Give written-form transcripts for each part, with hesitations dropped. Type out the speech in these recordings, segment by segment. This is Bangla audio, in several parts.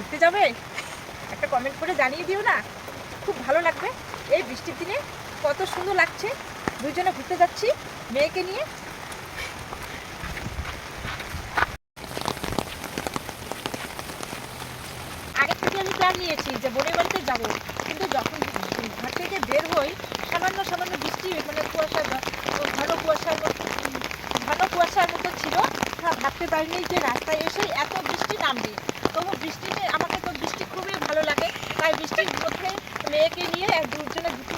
ঘুরতে যাবে? একটা কমেন্ট করে জানিয়ে দিও না, খুব ভালো লাগবে। এই বৃষ্টির দিনে কত সুন্দর লাগছে। দুজনে ঘুরতে যাচ্ছি মেয়েকে নিয়ে। আগে থেকে আমি প্ল্যান নিয়েছি যে বোনের বাড়িতে যাব, কিন্তু যখন ঘর থেকে বের হই সামান্য সামান্য বৃষ্টি, মানে কুয়াশা, ঘন কুয়াশার মতো ছিল। ভাবতে পারিনি যে রাস্তায় এসে এত বৃষ্টি নামবে। তবু বৃষ্টিতে আমাকে তো বৃষ্টি খুবই ভালো লাগে, তাই বৃষ্টির মধ্যে মেয়েকে নিয়ে দুজনে দুটো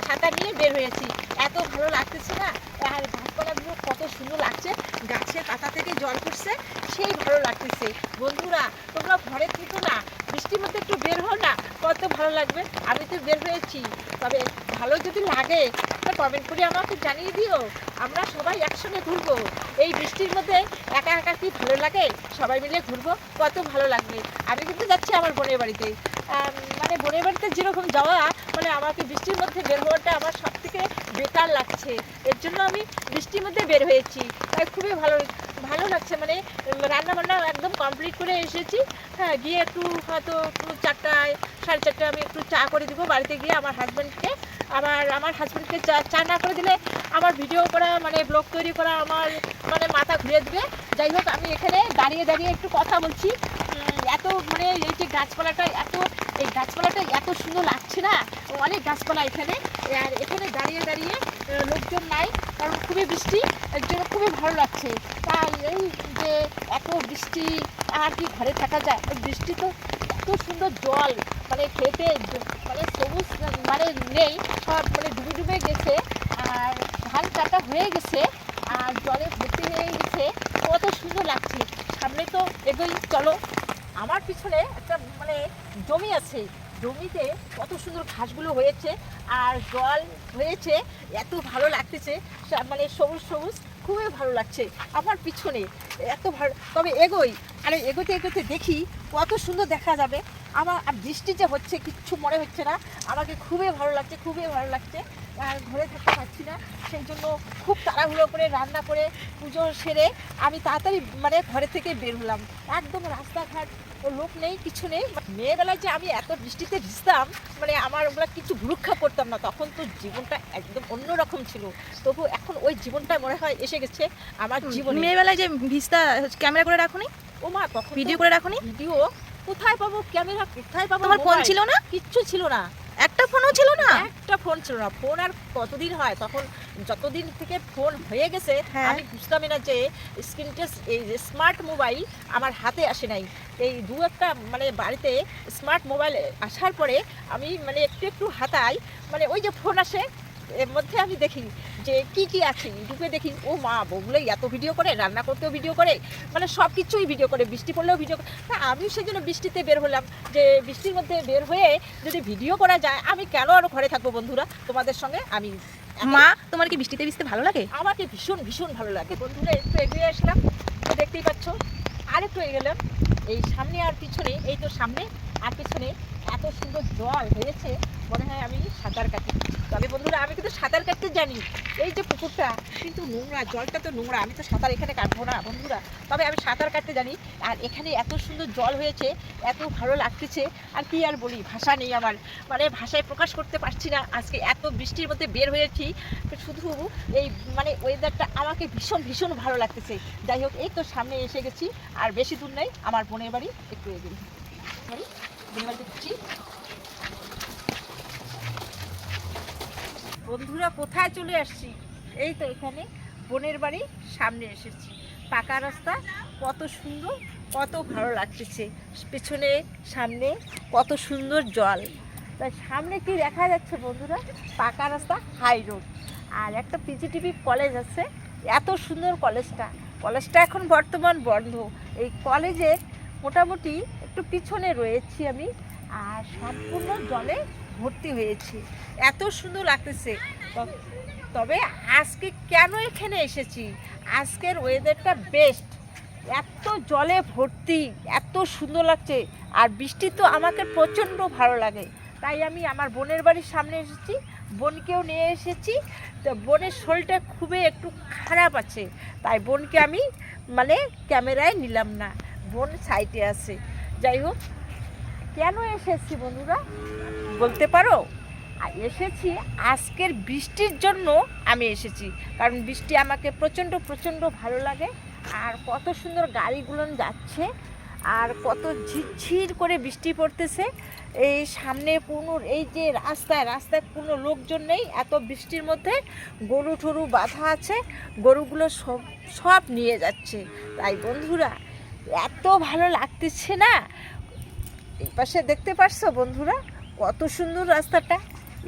ছাতা নিয়ে বের হয়েছি। এত ভালো লাগতেছে না, আর গাছপালাগুলো কত সুন্দর লাগছে, গাছের পাতা থেকে জল পড়ছে, সেই ভালো লাগতেছে। বন্ধুরা তোমরা ঘরে থেকো না, বৃষ্টির মধ্যে একটু বের হও না, কত ভালো লাগবে। আমি তো বের হয়েছি, তবে ভালো যদি লাগে কমেন্ট করে আমাকে জানিয়ে দিও, আমরা সবাই একসঙ্গে ঘুরবো। এই বৃষ্টির মধ্যে একা একা কি ভালো লাগে, সবাই মিলে ঘুরবো, কত ভালো লাগবে। আমি কিন্তু যাচ্ছি আমার বোনের বাড়িতে, মানে বোনের বাড়িতে যেরকম যাওয়া, মানে আমাকে বৃষ্টির মধ্যে বের হওয়াটা আমার সব থেকে বেকার লাগছে। এর জন্য আমি বৃষ্টির মধ্যে বের হয়েছি, তাই খুবই ভালো লাগছে। মানে রান্না বান্না একদম কমপ্লিট করে এসেছি। হ্যাঁ, গিয়ে একটু হয়তো একটু 4টায় 4:30 আমি একটু চা করে দিব বাড়িতে গিয়ে আমার হাজব্যান্ডকে। আমার হাজব্যান্ডকে চা না করে দিলে আমার ভিডিও করা, মানে ব্লগ তৈরি করা আমার মানে মাথা ঘুরে দেবে। যাই হোক, আমি এখানে দাঁড়িয়ে দাঁড়িয়ে একটু কথা বলছি। এত মানে এই যে এই গাছপালাটা এত সুন্দর লাগছে না, অনেক গাছপালা এখানে। আর এখানে দাঁড়িয়ে দাঁড়িয়ে লোকজন নাই, কারণ খুবই বৃষ্টি, এর জন্য খুবই ভালো লাগছে। তাই এই যে এত বৃষ্টি আর কি ঘরে থাকা যায়, বৃষ্টি তো এত সুন্দর জল, মানে খেতে মানে সবুজ মানে নেই, সব মানে ডুবে ডুবে গেছে, আর ধান কাটা হয়ে গেছে, আর জলে ভর্তি হয়ে গেছে, কত সুন্দর লাগছে। সামনে তো এগোই, চলো। আমার পিছনে একটা মানে জমি আছে, জমিতে কত সুন্দর ঘাসগুলো হয়েছে আর জল হয়েছে, এত ভালো লাগতেছে, মানে সবুজ সবুজ, খুবই ভালো লাগছে আমার পিছনে, এত ভালো। তবে এগোই, আর এগোতে এগোতে দেখি কত সুন্দর দেখা যাবে। আমার আর বৃষ্টি যে হচ্ছে কিচ্ছু মনে হচ্ছে না, আমাকে খুবই ভালো লাগছে, খুবই ভালো লাগছে। আর ঘরে থাকতে পারছি না, সেই জন্য খুব তাড়াহুড়ো করে রান্না করে পুজো সেরে আমি তাড়াতাড়ি মানে ঘরে থেকে বের হলাম। একদম রাস্তাঘাট লোক নেই, কিছু নেই। মেয়েবেলায় যে আমি এত বৃষ্টিতে ভিজতাম, মানে আমার ওগুলো কিছু ভুরুক্ষা করতাম না, তখন তো জীবনটা একদম অন্যরকম ছিল। তবু এখন ওই জীবনটা মনে হয় এসে গেছে আমার জীবনে। মেয়েবেলায় যে ভিস্তা ক্যামেরা করে রাখুনি, ও মা, তখন ভিডিও করে রাখুনি? ভিডিও কোথায় পাবো, ক্যামেরা কোথায় পাবো? তোমার ফোন ছিল না? কিচ্ছু ছিল না, একটা ফোনও ছিল না? একটা ফোন ছিল না। ফোন আর কতদিন হয়, তখন যতদিন থেকে ফোন হয়ে গেছে আমি বুঝতামই না যে স্ক্রিন টাচ, এই স্মার্ট মোবাইল আমার হাতে আসে নাই। এই দু একটা মানে বাড়িতে স্মার্ট মোবাইল আসার পরে আমি মানে একটু একটু হাতাই, মানে ওই যে ফোন আসে, এর মধ্যে আমি দেখি যে কি আছে, ইউটিউবে দেখি, ও মা, বউগুলোই এত ভিডিও করে, রান্না করতেও ভিডিও করে, মানে সব কিছুই ভিডিও করে, বৃষ্টি পড়লেও ভিডিও করে। তা আমি সেই জন্য বৃষ্টিতে বের হলাম, যে বৃষ্টির মধ্যে বের হয়ে যদি ভিডিও করা যায়, আমি কেন আরও ঘরে থাকবো বন্ধুরা তোমাদের সঙ্গে। আমি মা, তোমার কি বৃষ্টিতে ভিজতে ভালো লাগে? আমাকে ভীষণ ভীষণ ভালো লাগে বন্ধুরা। একটু এগিয়ে আসলাম, তো দেখতেই পাচ্ছ, আর একটু এগেলাম, এই সামনে আর পিছনে, এই তো সামনে আর পিছনে এত সুন্দর জল হয়েছে, মনে হয় আমি সাঁতার কাটি। তবে বন্ধুরা আমি কিন্তু সাঁতার কাটতে জানি। এই যে পুকুরটা কিন্তু নোংরা, জলটা তো নোংরা, আমি তো সাঁতার এখানে কাটবো না বন্ধুরা, তবে আমি সাঁতার কাটতে জানি। আর এখানে এত সুন্দর জল হয়েছে, এত ভালো লাগতেছে, আর কি আর বলি, ভাষা নেই আমার, মানে ভাষায় প্রকাশ করতে পারছি না। আজকে এত বৃষ্টির মধ্যে বের হয়েছি, শুধু এই মানে ওয়েদারটা আমাকে ভীষণ ভীষণ ভালো লাগতেছে। যাই হোক, এই তো সামনে এসে গেছি, আর বেশি দূর নেই, আমার বোনের বাড়ি, একটু এগিয়ে বোনের বাড়িতে যাচ্ছি। বন্ধুরা কোথায় চলে আসছি, এই তো এখানে বোনের বাড়ি সামনে এসেছি। পাকা রাস্তা, কত সুন্দর, কত ভালো লাগতেছে, পেছনে সামনে কত সুন্দর জল। তাই সামনে কি দেখা যাচ্ছে বন্ধুরা, পাকা রাস্তা, হাই রোড, আর একটা পিজিটিভি কলেজ আছে। এত সুন্দর কলেজটা এখন বর্তমান বন্ধ। এই কলেজের মোটামুটি একটু পিছনে রয়েছি আমি, আর সম্পূর্ণ জলে ভর্তি হয়েছি, এত সুন্দর লাগতেছে। তবে আজকে কেন এখানে এসেছি, আজকের ওয়েদারটা বেস্ট, এত জলে ভর্তি, এত সুন্দর লাগছে, আর বৃষ্টি তো আমাকে প্রচণ্ড ভালো লাগে। তাই আমি আমার বোনের বাড়ির সামনে এসেছি, বোনকেও নিয়ে এসেছি। তো বোনের শরীরটা খুবই একটু খারাপ আছে, তাই বোনকে আমি মানে ক্যামেরায় নিলাম না, বোন সাইডে আছে। যাই হোক, কেন এসেছি বন্ধুরা বলতে পারো? এসেছি আজকের বৃষ্টির জন্য আমি এসেছি, কারণ বৃষ্টি আমাকে প্রচণ্ড প্রচণ্ড ভালো লাগে। আর কত সুন্দর গাড়িগুলো যাচ্ছে, আর কত ঝিরঝির করে বৃষ্টি পড়তেছে। এই সামনে কোনো এই যে রাস্তায় কোনো লোকজন নেই, এত বৃষ্টির মধ্যে গরু টরু বাঁধা আছে, গরুগুলো সব নিয়ে যাচ্ছে। তাই বন্ধুরা এত ভালো লাগতেছে না। এই পাশে দেখতে পারছো বন্ধুরা কত সুন্দর রাস্তাটা,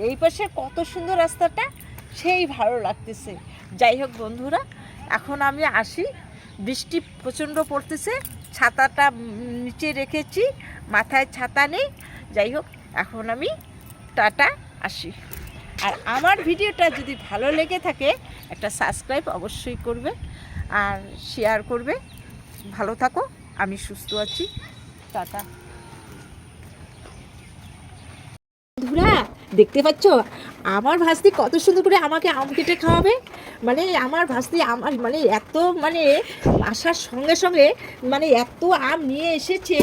এই পাশে কত সুন্দর রাস্তাটা, সেই ভালো লাগতেছে। যাই হোক বন্ধুরা, এখন আমি আসি, বৃষ্টি প্রচণ্ড পড়তেছে, ছাতাটা নিচে রেখেছি, মাথায় ছাতা নেই। যাই হোক, এখন আমি টাটা, আসি। আর আমার ভিডিওটা যদি ভালো লেগে থাকে একটা সাবস্ক্রাইব অবশ্যই করবে আর শেয়ার করবে। ভালো থাকো, আমি সুস্থ আছি, টাটা। বন্ধুরা দেখতে পাচ্ছ আমার ভাস্তি কত সুন্দর করে আমাকে আম কেটে খাওয়াবে। মানে আমার ভাস্তি আমার মানে এত মানে আসার সঙ্গে সঙ্গে মানে এত আম নিয়ে এসেছে,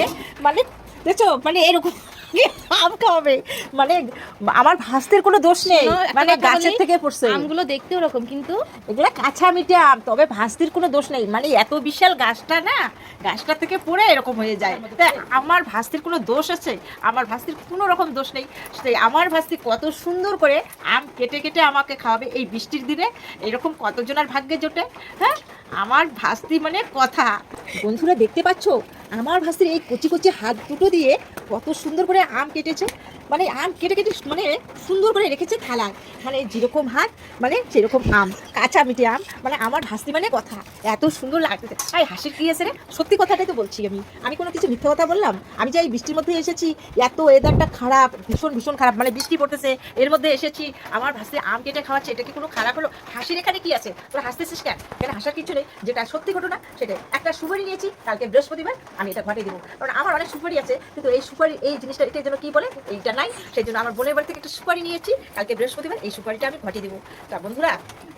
মানে দেখছো মানে এরকম আম খাওয়াবে। মানে আমার ভাস্তির কোনো দোষ নেই, মানে গাছের থেকে পড়ছে। আমগুলো দেখতে ওরকম, কিন্তু এগুলা কাঁচা মিঠে আম, তবে ভাস্তির কোনো দোষ নেই। মানে এত বিশাল গাছটা না, গাছটা থেকে পড়ে এরকম হয়ে যায়। তাই আমার ভাস্তির কোনো দোষ আছে? আমার ভাস্তির কোনো রকম দোষ নেই। সেই আমার ভাস্তি কত সুন্দর করে আম কেটে কেটে আমাকে খাওয়াবে এই বৃষ্টির দিনে। এরকম কতজনের ভাগ্যে জোটে? হ্যাঁ, আমার ভাস্তি মানে কথা। বন্ধুরা দেখতে পাচ্ছ আমার ভাস্তির এই কচি কচি হাত দুটো দিয়ে কত সুন্দর করে আম কেটেছে। মানে আম কেটে কেটে মানে সুন্দর করে রেখেছে থালায়। মানে যেরকম হাত মানে সেরকম আম, কাঁচা মিঠে আম। মানে আমার ভাস্তি মানে কথা, এত সুন্দর লাগতেছে। আই হাসির কি আছে রে? সত্যি কথাটাই তো বলছি আমি কোনো কিছু মিথ্যা কথা বললাম? আমি যে এই বৃষ্টির মধ্যে এসেছি, এত ওয়েদারটা খারাপ, ভীষণ ভীষণ খারাপ, মানে বৃষ্টি পড়তেছে, এর মধ্যে এসেছি, আমার ভাস্তি আম কেটে খাওয়াচ্ছে, এটা কি কোনো খারাপ হলো? হাসির এখানে কি আছে? তোরা হাসতেছিস কেন? কেন হাসার কিছু নেই, যেটা সত্যি ঘটনা সেটাই। একটা সুপারি নিয়েছি কালকে বৃহস্পতিবার, আমি এটা ঘটে দেবো, কারণ আমার অনেক সুপারি আছে, কিন্তু এই সুপারি এই জিনিসটা এটার জন্য কি বলে এইটা নাই, সেই জন্য আমার বোনের বাড়ি থেকে একটা সুপারি নিয়েছি কালকে বৃহস্পতিবার, এই সুপারিটা আমি ঘটে দেবো। তা বন্ধুরা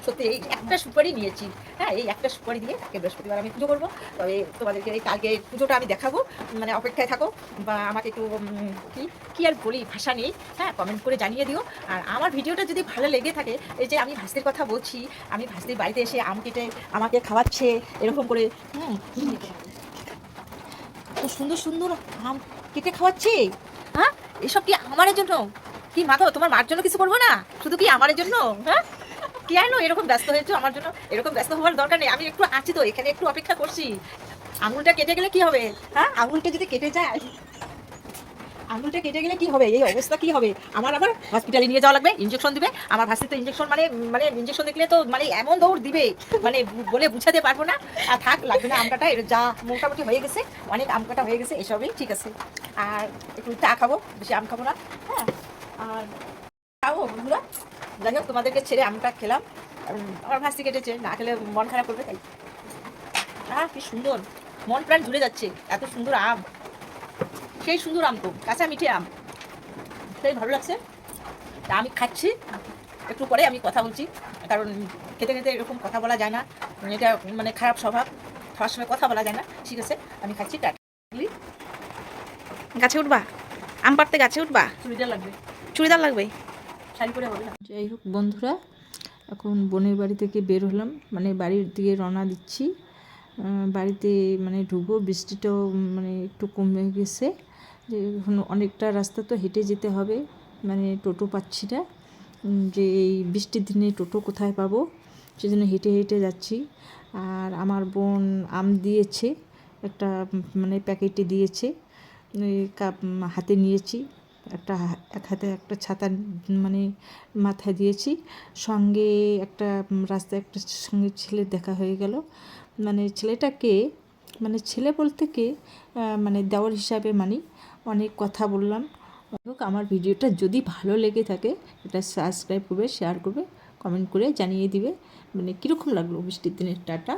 সত্যি এই একটা সুপারি নিয়েছি, হ্যাঁ, এই একটা সুপারি দিয়ে কালকে বৃহস্পতিবার আমি পুজো করবো। তবে তোমাদেরকে এই কালকে পুজোটা আমি দেখাবো, মানে অপেক্ষায় থাকো, বা আমাকে একটু কি আর বলি ভাষা নেই, হ্যাঁ, কমেন্ট করে জানিয়ে দিও। আর আমার ভিডিওটা যদি ভালো লেগে থাকে, এই যে আমি ভাস্তির কথা বলছি, আমি ভাস্তির বাড়িতে এসে আম কেটে আমাকে খাওয়াচ্ছে এরকম করে, এত সুন্দর সুন্দর আম কেটে খাওয়াচ্ছে। হ্যাঁ, এসব কি আমারের জন্য? কি মা গো, তোমার মার জন্য কিছু করবো না? শুধু কি আমারের জন্য? হ্যাঁ, কেন এরকম ব্যস্ত হয়েছো আমার জন্য? এরকম ব্যস্ত হওয়ার দরকার নেই, আমি একটু আছি তো এখানে, একটু অপেক্ষা করছি। আঙুলটা কেটে গেলে কি হবে? হ্যাঁ, আঙুলটা যদি কেটে যায়, আঙুলটা কেটে গেলে কি হবে? এই অবস্থা কি হবে? আমার আবার হসপিটালে নিয়ে যাওয়া লাগবে, ইনজেকশন দিবে। আমার ভাস্তি তো ইনজেকশন মানে মানে ইনজেকশন দেখলে তো মানে এমন দৌড় দিবে, মানে বলে বুঝাতে পারবো না। আর থাক, লাগবে না আমকাটা, এর যা মোটামুটি হয়ে গেছে, অনেক আমকাটা হয়ে গেছে, এসবই ঠিক আছে। আর একটু চা খাবো, বেশি আম খাবো না। হ্যাঁ, আর খাবো বন্ধুরা। যাই হোক, তোমাদেরকে ছেড়ে আমটা খেলাম, আমার ভাস্তি কেটেছে, না খেলে মন খারাপ করবে তাই। কি সুন্দর, মন প্রাণ জুড়ে যাচ্ছে, এত সুন্দর আম, সেই সুন্দর আম তো, কাঁচা মিঠে আম, সেই ভালো লাগছে। তা আমি খাচ্ছি, একটু পরে আমি কথা বলছি, কারণ খেতে খেতে এরকম কথা বলা যায় না, এটা মানে খারাপ স্বভাব, খাওয়ার সময় কথা বলা যায় না। ঠিক আছে, আমি খাচ্ছি, টাটা। গাছে উঠবা? আম পাড়তে গাছে উঠবা? চুড়িদার লাগবে, চুড়িদার লাগবে, শাড়ি পরে হবে না। যাই হোক বন্ধুরা, এখন বোনের বাড়ি থেকে বের হলাম, মানে বাড়ির দিকে রওনা দিচ্ছি। বাড়িতে মানে ঢুকবো, বৃষ্টিটাও মানে একটু কমে গেছে, যে এখন অনেকটা রাস্তা তো হেঁটে যেতে হবে, মানে টোটো পাচ্ছি না, যে এই বৃষ্টির দিনে টোটো কোথায় পাবো, সেজন্য হেঁটে হেঁটে যাচ্ছি। আর আমার বোন আম দিয়েছে, একটা মানে প্যাকেটে দিয়েছে, কাপ হাতে নিয়েছি, এক হাতে একটা ছাতা মানে মাথায় দিয়েছি। সঙ্গে একটা রাস্তায় একটা সঙ্গে ছেলে দেখা হয়ে গেল, মানে ছেলেটাকে মানে ছেলে বলতে কে মানে দেওয়ার হিসাবে মানি। অনেক কথা বললাম। আমার ভিডিওটা যদি ভালো লেগে থাকে এটা সাবস্ক্রাইব করবে, শেয়ার করবে, কমেন্ট করে জানিয়ে দিবে মানে কীরকম লাগলো বৃষ্টির দিনের। টাটা।